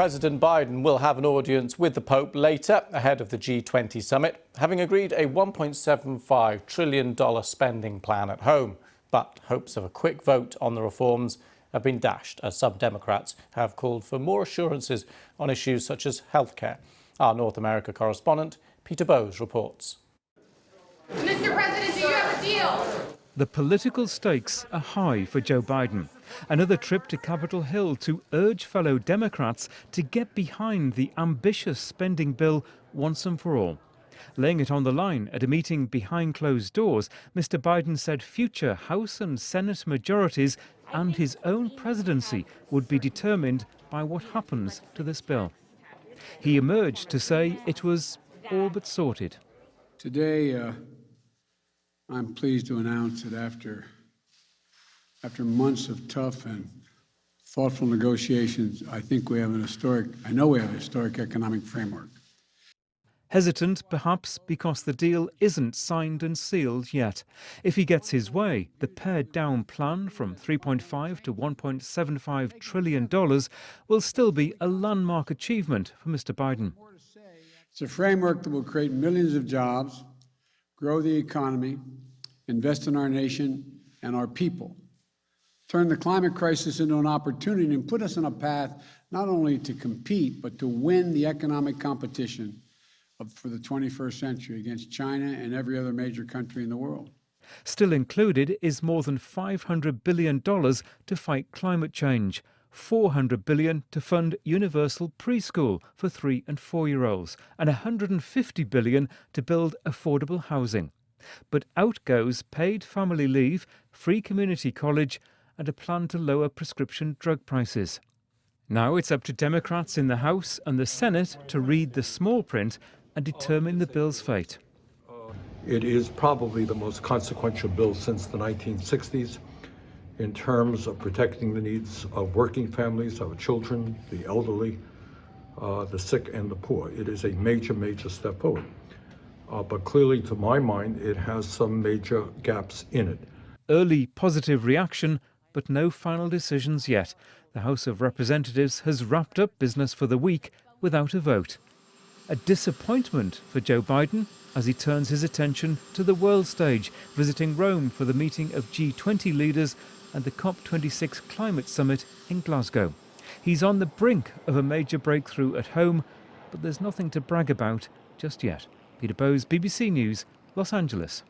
President Biden will have an audience with the Pope later ahead of the G20 summit, having agreed a $1.75 trillion spending plan at home. But hopes of a quick vote on the reforms have been dashed as some Democrats have called for more assurances on issues such as healthcare. Our North America correspondent, Peter Bowes, reports. Mr. President, do you have a deal? The political stakes are high for Joe Biden. Another trip to Capitol Hill to urge fellow Democrats to get behind the ambitious spending bill once and for all. Laying it on the line at a meeting behind closed doors, Mr. Biden said future House and Senate majorities and his own presidency would be determined by what happens to this bill. He emerged to say it was all but sorted. Today, I'm pleased to announce that after months of tough and thoughtful negotiations, I know we have a historic economic framework. Hesitant, perhaps, because the deal isn't signed and sealed yet. If he gets his way, the pared-down plan from $3.5 to $1.75 trillion will still be a landmark achievement for Mr. Biden. It's a framework that will create millions of jobs, grow the economy, invest in our nation and our people, turn the climate crisis into an opportunity and put us on a path not only to compete, but to win the economic competition for the 21st century against China and every other major country in the world. Still included is more than $500 billion to fight climate change, $400 billion to fund universal preschool for 3- and 4-year-olds, and $150 billion to build affordable housing. But out goes paid family leave, free community college, and a plan to lower prescription drug prices. Now it's up to Democrats in the House and the Senate to read the small print and determine the bill's fate. It is probably the most consequential bill since the 1960s in terms of protecting the needs of working families, of children, the elderly, the sick, and the poor. It is a major, major step forward. But clearly, to my mind, it has some major gaps in it. Early positive reaction, but no final decisions yet. The House of Representatives has wrapped up business for the week without a vote. A disappointment for Joe Biden as he turns his attention to the world stage, visiting Rome for the meeting of G20 leaders and the COP26 climate summit in Glasgow. He's on the brink of a major breakthrough at home, but there's nothing to brag about just yet. Peter Bowes, BBC News, Los Angeles.